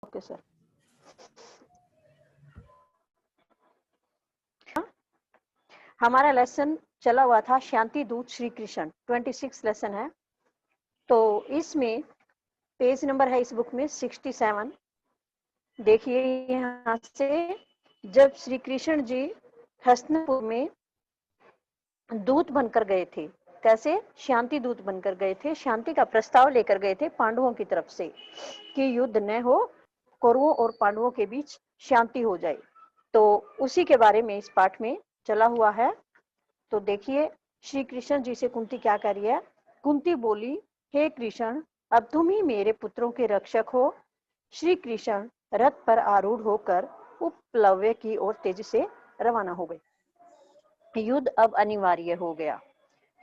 Okay sir. हमारा lesson चला हुआ था शांति दूत श्री कृष्ण, 26 लेसन है। तो इसमें पेज नंबर है इस बुक में 67। देखिए यहाँ से, जब श्री कृष्ण जी हस्तिनापुर में दूत बनकर गए थे, कैसे शांति दूत बनकर गए थे, शांति का प्रस्ताव लेकर गए थे पांडवों की तरफ से कि युद्ध न हो, कौरवों और पांडवों के बीच शांति हो जाए। तो उसी के बारे में इस पाठ में चला हुआ है। तो देखिए श्री कृष्ण जी से कुंती क्या कह रही है। कुंती बोली, हे कृष्ण, अब तुम ही मेरे पुत्रों के रक्षक हो। श्री कृष्ण रथ पर आरूढ़ होकर उपप्लव्य की ओर तेजी से रवाना हो गए। युद्ध अब अनिवार्य हो गया।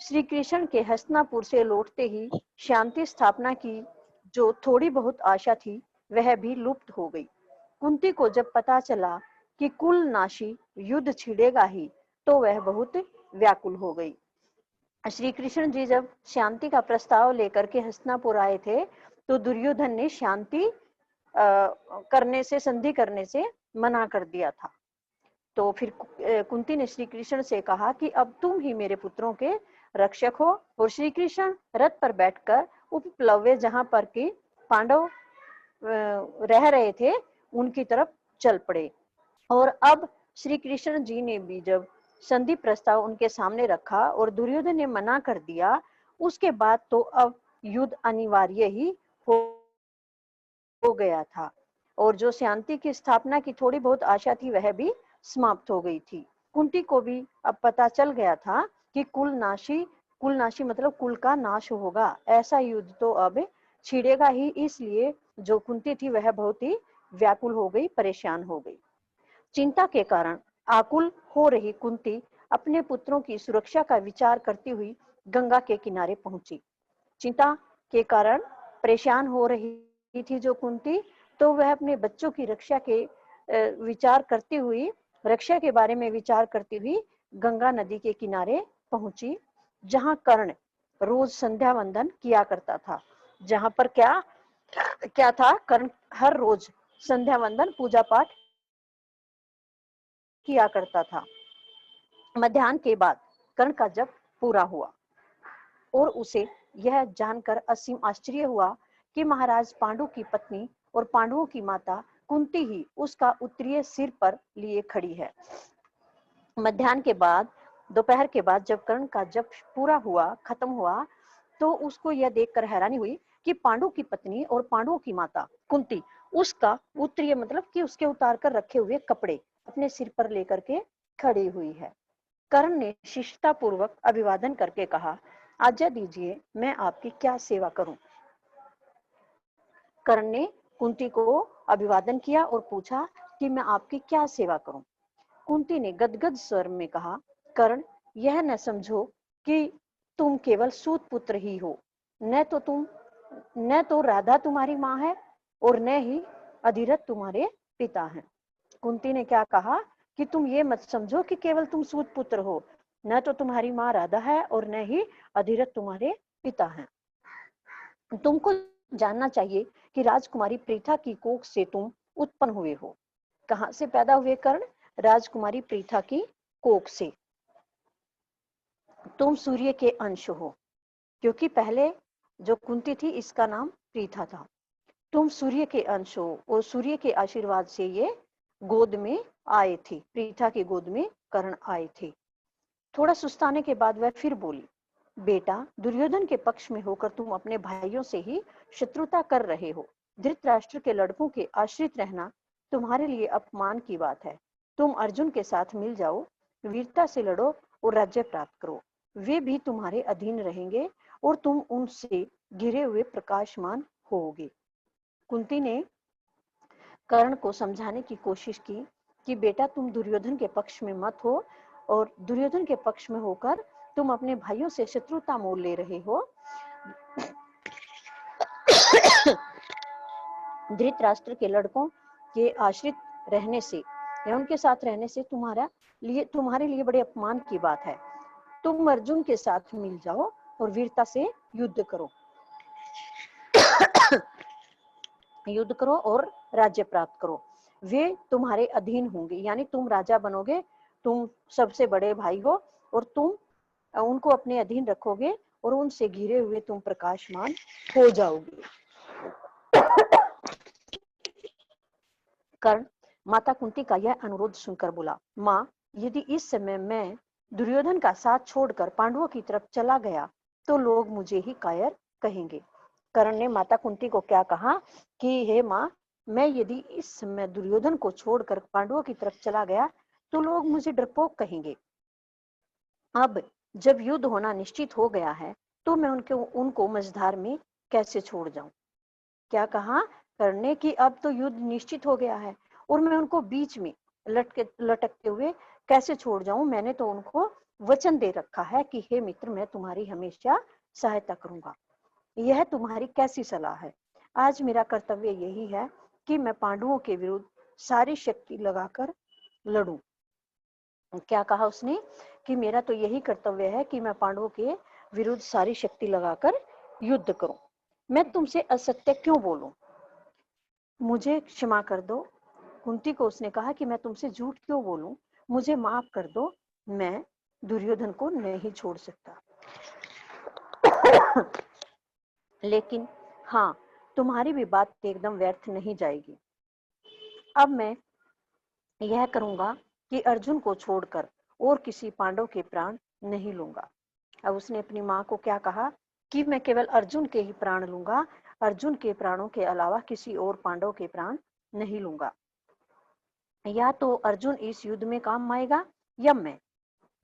श्री कृष्ण के हस्तिनापुर से लौटते ही शांति स्थापना की जो थोड़ी बहुत आशा थी वह भी लुप्त हो गई। कुंती को जब पता चला कि कुल नाशी युद्ध छिड़ेगा ही, तो वह बहुत व्याकुल हो गई। श्री कृष्ण जी जब शांति का प्रस्ताव लेकर के हस्तिनापुर आए थे, तो दुर्योधन ने शांति करने से, संधि करने से मना कर दिया था। तो फिर कुंती ने श्री कृष्ण से कहा कि अब तुम ही मेरे पुत्रों के रक्षक हो। और श्री कृष्ण रथ पर बैठकर उपप्लव्य, जहां पर कि पांडव रह रहे थे, उनकी तरफ चल पड़े। और अब श्री कृष्ण जी ने भी जब संधि प्रस्ताव उनके सामने रखा और दुर्योधन ने मना कर दिया, उसके बाद तो अब युद्ध अनिवार्य ही हो गया था। और जो शांति की स्थापना की थोड़ी बहुत आशा थी वह भी समाप्त हो गई थी। कुंती को भी अब पता चल गया था कि कुल नाशी मतलब कुल का नाश होगा, ऐसा युद्ध तो अब छिड़ेगा ही। इसलिए जो कुंती थी वह बहुत ही व्याकुल हो गई, परेशान हो गई। चिंता के कारण आकुल हो रही कुंती अपने पुत्रों की सुरक्षा का विचार करती हुई गंगा के किनारे पहुंची। चिंता के कारण परेशान हो रही थी जो कुंती, तो वह अपने बच्चों की रक्षा के विचार करती हुई, रक्षा के बारे में विचार करती हुई गंगा नदी के किनारे पहुंची, जहां कर्ण रोज संध्या वंदन किया करता था। जहां पर क्या क्या था, कर्ण हर रोज संध्या वंदन पूजा पाठ किया करता था। मध्याह्न के बाद कर्ण का जप पूरा हुआ और उसे यह जानकर असीम आश्चर्य हुआ कि महाराज पांडु की पत्नी और पांडवों की माता कुंती ही उसका उत्तरीय सिर पर लिए खड़ी है। मध्याह्न के बाद, दोपहर के बाद जब कर्ण का जप पूरा हुआ, खत्म हुआ, तो उसको यह देखकर हैरानी हुई कि पांडु की पत्नी और पांडवों की माता कुंती उसका उत्तरीय मतलब कि उसके उतार कर रखे हुए कपड़े अपने सिर पर लेकर के खड़ी हुई है। कर्ण ने शिष्टता पूर्वक अभिवादन करके कहा, आज्ञा दीजिए, मैं आपकी क्या सेवा करूं। कर्ण ने कुंती को अभिवादन किया और पूछा कि मैं आपकी क्या सेवा करूं। कुंती ने गदगद स्वर में कहा, कर्ण, यह न समझो कि तुम केवल सूत पुत्र ही हो। न तो राधा तुम्हारी माँ है और न ही अधिरथ तुम्हारे पिता हैं। कुंती ने क्या कहा कि तुम ये मत समझो कि केवल तुम सूत पुत्र हो, न तो तुम्हारी माँ राधा है और न ही अधिरथ तुम्हारे पिता हैं। तुमको जानना चाहिए कि राजकुमारी प्रीथा की कोख से तुम उत्पन्न हुए हो। कहां से पैदा हुए कर्ण? राजकुमारी प्रीथा की कोख से। तुम सूर्य के अंश हो, क्योंकि पहले जो कुंती थी इसका नाम प्रीथा था। तुम सूर्य के अंश हो और सूर्य के आशीर्वाद से ये गोद में आए थे, प्रीथा की गोद में कर्ण आए थे। थोड़ा सुस्ताने के बाद वह फिर बोली, बेटा, दुर्योधन के पक्ष में होकर तुम अपने भाइयों से ही शत्रुता कर रहे हो। धृतराष्ट्र के लड़कों के आश्रित रहना तुम्हारे लिए अपमान की बात है। तुम अर्जुन के साथ मिल जाओ, वीरता से लड़ो और राज्य प्राप्त करो। वे भी तुम्हारे अधीन रहेंगे और तुम उनसे घिरे हुए प्रकाशमान होगे। कुंती ने कर्ण को समझाने की कोशिश की कि बेटा, तुम दुर्योधन के पक्ष में मत हो और दुर्योधन के पक्ष में होकर तुम अपने भाइयों से शत्रुता मोल ले रहे हो। धृतराष्ट्र के लड़कों के आश्रित रहने से या उनके साथ रहने से तुम्हारे लिए बड़े अपमान की बात है। तुम अर्जुन के साथ मिल जाओ और वीरता से युद्ध करो। युद्ध करो और राज्य प्राप्त करो। वे तुम्हारे अधीन होंगे, यानी तुम राजा बनोगे, तुम सबसे बड़े भाई हो और तुम उनको अपने अधीन रखोगे और उनसे घिरे हुए तुम प्रकाशमान हो जाओगे। कर्ण माता कुंती का यह अनुरोध सुनकर बोला, माँ, यदि इस समय मैं दुर्योधन का साथ छोड़कर पांडवों की तरफ चला गया तो लोग मुझे ही कायर कहेंगे। कर्ण ने माता कुंती को क्या कहा कि हे माँ, मैं यदि इस समय दुर्योधन को छोड़कर पांडवों की तरफ चला गया तो लोग मुझे डरपोक कहेंगे। अब जब युद्ध होना निश्चित हो गया है तो मैं उनको मझधार में कैसे छोड़ जाऊं। क्या कहा कर्ण ने कि अब तो युद्ध निश्चित हो गया है और मैं उनको बीच में लटकते हुए कैसे छोड़ जाऊं। मैंने तो उनको वचन दे रखा है कि हे मित्र, मैं तुम्हारी हमेशा सहायता करूंगा। यह तुम्हारी कैसी सलाह है? आज मेरा कर्तव्य यही है कि मैं पांडवों के विरुद्ध सारी शक्ति लगाकर लड़ूं। क्या कहा उसने कि मेरा तो यही कर्तव्य है कि मैं पांडवों के विरुद्ध सारी शक्ति लगाकर युद्ध करूं। मैं तुमसे असत्य क्यों बोलूं? मुझे क्षमा कर दो। कुंती को उसने कहा कि मैं तुमसे झूठ क्यों बोलूं, मुझे माफ कर दो, मैं दुर्योधन को नहीं छोड़ सकता। लेकिन हाँ, तुम्हारी भी बात एकदम व्यर्थ नहीं जाएगी। अब मैं यह करूंगा कि अर्जुन को छोड़कर और किसी पांडव के प्राण नहीं लूंगा। अब उसने अपनी माँ को क्या कहा कि मैं केवल अर्जुन के ही प्राण लूंगा, अर्जुन के प्राणों के अलावा किसी और पांडव के प्राण नहीं लूंगा। या तो अर्जुन इस युद्ध में काम आएगा या मैं,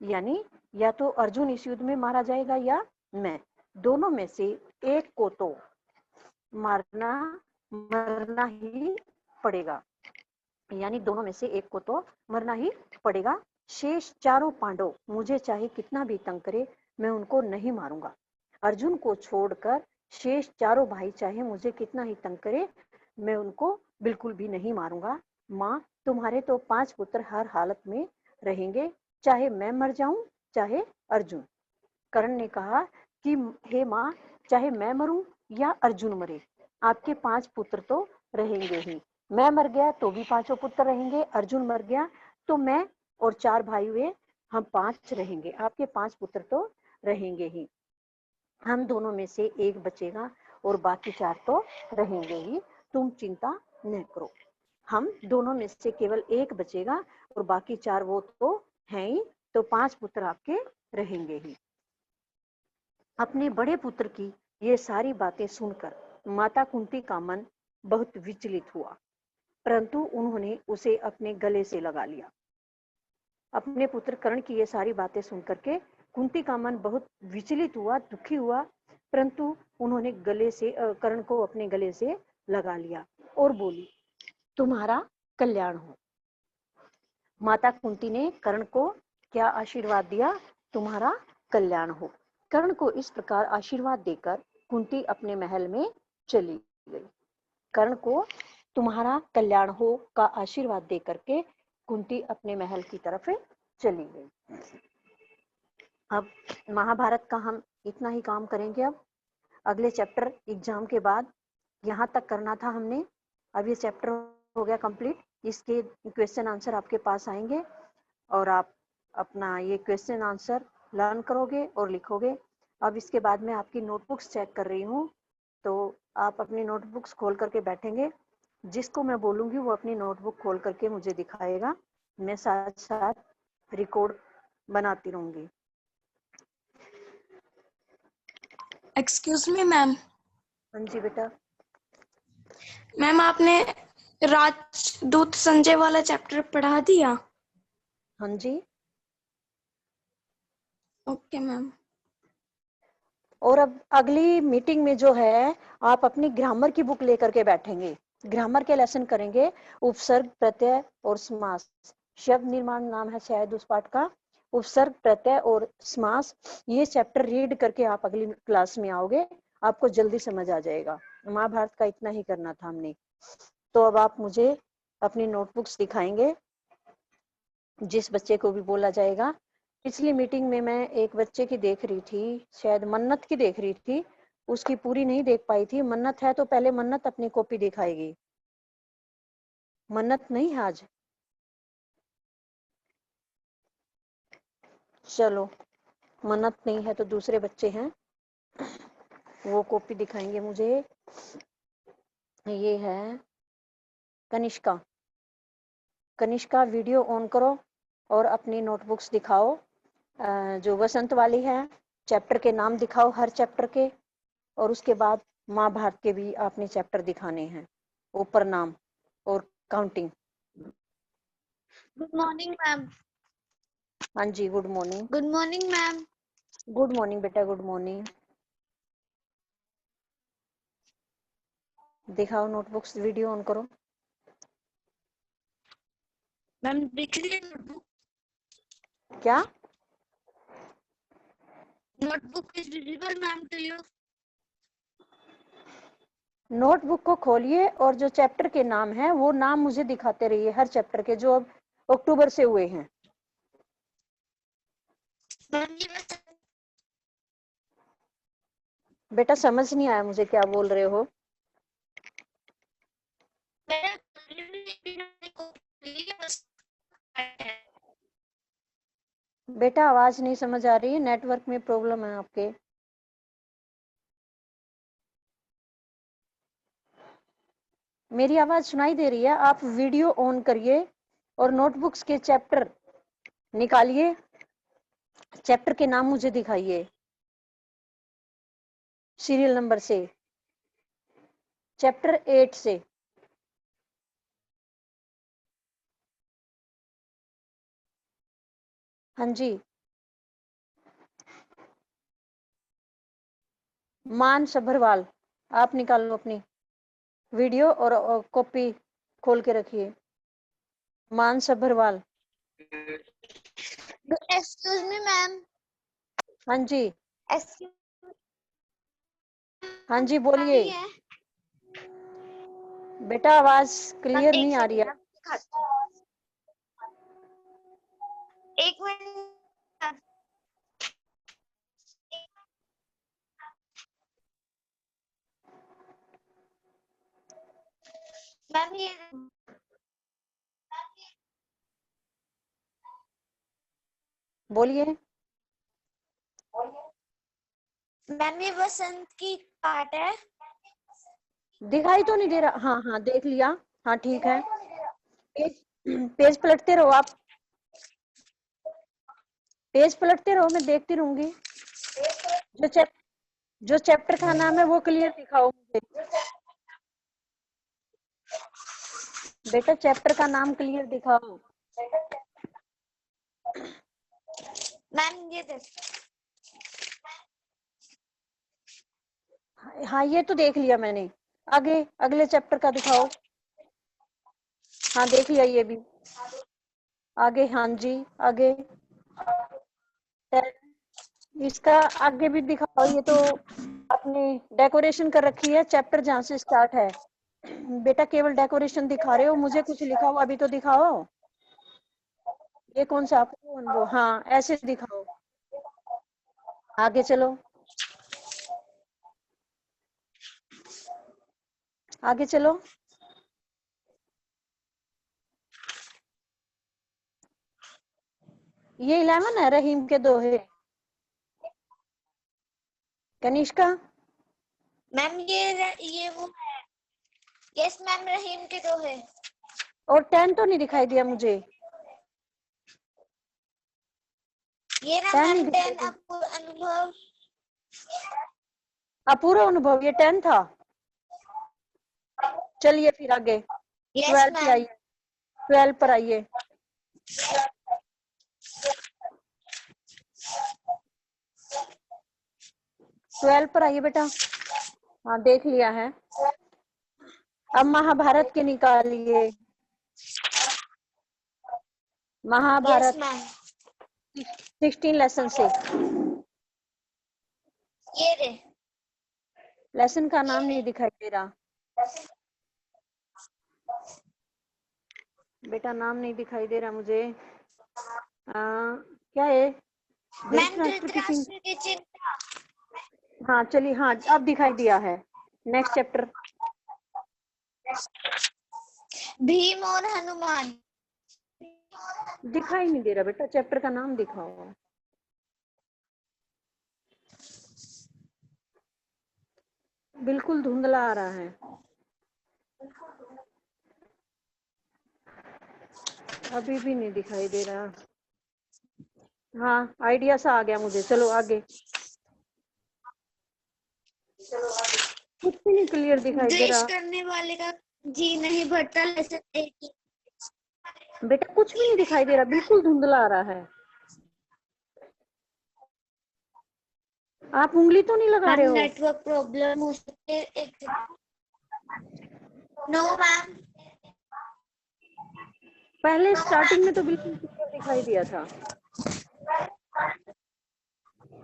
यानी या तो अर्जुन इस युद्ध में मारा जाएगा या मैं, दोनों में से एक को तो मरना ही पड़ेगा, यानी दोनों में से एक को तो मरना ही पड़ेगा। शेष चारों पांडव मुझे चाहे कितना भी तंग करे, मैं उनको नहीं मारूंगा। अर्जुन को छोड़कर शेष चारों भाई चाहे मुझे कितना ही तंग करे, मैं उनको बिल्कुल भी नहीं मारूंगा। माँ, तुम्हारे तो 5 पुत्र हर हालत में रहेंगे, चाहे मैं मर जाऊं चाहे अर्जुन। कर्ण ने कहा कि हे माँ, चाहे मैं मरूं या अर्जुन मरे, आपके 5 पुत्र तो रहेंगे ही। मैं मर गया तो भी 5 पुत्र रहेंगे, अर्जुन मर गया तो मैं और 4 भाई हुए, हम 5 रहेंगे, आपके 5 पुत्र तो रहेंगे ही। हम दोनों में से एक बचेगा और बाकी 4 तो रहेंगे ही, तुम चिंता न करो। हम दोनों में से केवल एक बचेगा और बाकी 4 वो तो हैं ही, तो 5 पुत्र आपके रहेंगे ही। अपने बड़े पुत्र की ये सारी बातें सुनकर माता कुंती का मन बहुत विचलित हुआ, परंतु उन्होंने उसे अपने गले से लगा लिया। अपने पुत्र कर्ण की ये सारी बातें सुनकर के कुंती का मन बहुत विचलित हुआ, दुखी हुआ, परंतु उन्होंने कर्ण को अपने गले से लगा लिया और बोली, तुम्हारा कल्याण हो। माता कुंती ने कर्ण को क्या आशीर्वाद दिया? तुम्हारा कल्याण हो। कर्ण को इस प्रकार आशीर्वाद देकर कुंती अपने महल में चली गई। कर्ण को तुम्हारा कल्याण हो का आशीर्वाद देकर के कुंती अपने महल की तरफ चली गई। अब महाभारत का हम इतना ही काम करेंगे। अब अगले चैप्टर एग्जाम के बाद यहाँ तक करना था हमने। अब ये चैप्टर हो गया कंप्लीट, इसके क्वेश्चन आंसर आपके पास आएंगे और आप अपना ये क्वेश्चन आंसर लर्न करोगे और लिखोगे। अब इसके बाद में आपकी नोटबुक्स चेक कर रही हूँ, तो आप अपनी नोटबुक्स खोल करके बैठेंगे। जिसको मैं बोलूँगी वो अपनी नोटबुक खोल करके मुझे दिखाएगा, मैं साथ साथ रिकॉर्ड बनाती रहूंगी। Excuse me ma'am. हाँ जी बेटा। मैम, आपने राजदूत संजय वाला चैप्टर पढ़ा दिया? हाँ जी। Okay ma'am. और अब अगली मीटिंग में जो है, आप अपनी ग्रामर की बुक लेकर के बैठेंगे, ग्रामर के लेसन करेंगे। उपसर्ग, प्रत्यय और समास, शब्द निर्माण नाम है शायद उस पाठ का। उपसर्ग, प्रत्यय और समास, ये चैप्टर रीड करके आप अगली क्लास में आओगे, आपको जल्दी समझ आ जाएगा। महाभारत का इतना ही करना था हमने। तो अब आप मुझे अपनी नोटबुक्स दिखाएंगे, जिस बच्चे को भी बोला जाएगा। पिछली मीटिंग में मैं एक बच्चे की देख रही थी, शायद मन्नत की देख रही थी, उसकी पूरी नहीं देख पाई थी। मन्नत है तो पहले मन्नत अपनी कॉपी दिखाएगी। मन्नत नहीं है आज। चलो, मन्नत नहीं है तो दूसरे बच्चे हैं, वो कॉपी दिखाएंगे मुझे। ये है कनिष्का। कनिष्का, वीडियो ऑन करो और अपनी नोटबुक्स दिखाओ। जो वसंत वाली है, चैप्टर के नाम दिखाओ हर चैप्टर के, और उसके बाद महाभारत के भी आपने चैप्टर दिखाने हैं, ऊपर नाम और काउंटिंग। Good morning ma'am. हाँ जी, good morning. Good morning ma'am. Good morning बेटा, गुड मॉर्निंग। दिखाओ नोटबुक्स, वीडियो ऑन करो। मैम देख लीजिए नोटबुक। क्या? Notebook is visible ma'am to you. Notebook को खोलिए और जो चैप्टर के नाम है वो नाम मुझे दिखाते रहिए, हर चैप्टर के जो अब अक्टूबर से हुए हैं। मैम ये बस बेटा समझ नहीं आया मुझे क्या बोल रहे हो। बेटा आवाज नहीं समझ आ रही है, नेटवर्क में प्रॉब्लम है आपके। मेरी आवाज सुनाई दे रही है? आप वीडियो ऑन करिए और नोटबुक्स के चैप्टर निकालिए, चैप्टर के नाम मुझे दिखाइए सीरियल नंबर से, चैप्टर 8 से। हाँ जी, मान सभरवाल, आप निकाल लो अपनी वीडियो और कॉपी खोल के रखिए। मान सभरवाल। Excuse me ma'am. हाँ जी, एक्सक्यूज हाँ जी बोलिए। बेटा आवाज क्लियर नहीं आ रही है। एक मिनट मैम। ये बोलिए। मैम ये बसंत की पार्ट है। दिखाई तो नहीं दे रहा? हाँ हाँ देख लिया। हाँ ठीक है, पेज पेज पलटते रहो आप, पेज पलटते रहो, मैं देखती रहूंगी। जो चैप्टर का नाम है वो क्लियर दिखाओ मुझे। बेटा चैप्टर का नाम क्लियर दिखाओ। मैम ये देख। हाँ ये तो देख लिया मैंने, आगे अगले चैप्टर का दिखाओ। हाँ देख लिया ये भी, आगे। हाँ जी आगे, इसका आगे भी दिखाओ। ये तो आपने डेकोरेशन कर रखी है, चैप्टर जहाँ से स्टार्ट है। बेटा केवल डेकोरेशन दिखा रहे हो, मुझे कुछ लिखा हो अभी तो दिखाओ। ये कौन सा आपको वो? हाँ ऐसे दिखाओ, आगे चलो, आगे चलो। ये 11 है, रहीम के दोहे। कनिष्का, मैम ये वो है। यस मैम, रहीम के दो है। और 10 तो नहीं दिखाई दिया मुझे। ये ना 10 नहीं मैम दिखाई 10 दिया। आपको अनुभव। अपूर्व अनुभव, ये 10 था। चलिए फिर आगे यस 12 पे मैम। आइए, 12 पर आइए। 12 पर आइए बेटा। हाँ देख लिया है। अब महाभारत के निकालिए। Yes Mahabharat ma'am. 16 लेसन से। ये रे। लेसन का नाम नहीं दिखाई दे रहा बेटा, नाम नहीं दिखाई दे रहा मुझे। क्या है? मैम धृतराष्ट्र की धृतराष्ट्र की चिंता। हाँ चलिए, हाँ अब दिखाई दिया है। Next chapter. भीम और हनुमान। दिखाई नहीं दे रहा बेटा, चैप्टर का नाम दिखाओ। बिल्कुल धुंधला आ रहा है। अभी भी नहीं दिखाई दे रहा। हाँ आइडिया सा आ गया मुझे, चलो आगे। कुछ भी नहीं क्लियर दिखाई दे द्वेष रहा करने वाले का जी नहीं भरता। लेसन 8। बेटा, कुछ भी नहीं दिखाई दे रहा, बिल्कुल धुंधला आ रहा है। आप उंगली तो नहीं लगा मैम रहे हो? नेटवर्क प्रॉब्लम हो सकती है। एक नो मैम। पहले स्टार्टिंग में तो बिल्कुल क्लियर दिखाई दिया था।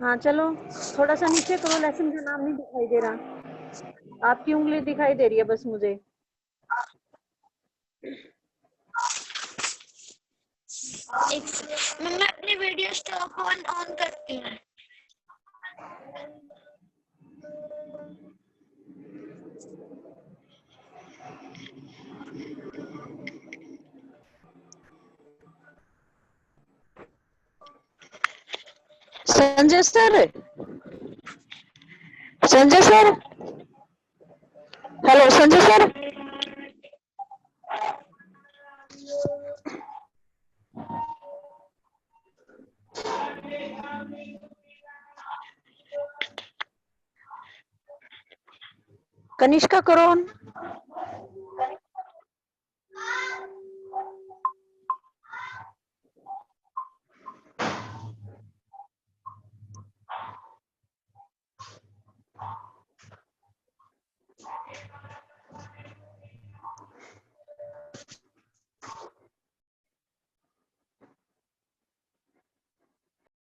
हाँ चलो, थोड़ा सा नीचे करो, लेसन का नाम नहीं दिखाई दे रहा। आपकी उंगली दिखाई दे रही है बस मुझे। मैं अपनी वीडियो स्टॉप ऑन करती हूँ। Sanjay sir, Sanjay sir, hello Sanjay sir. Kanishka करो ऑन।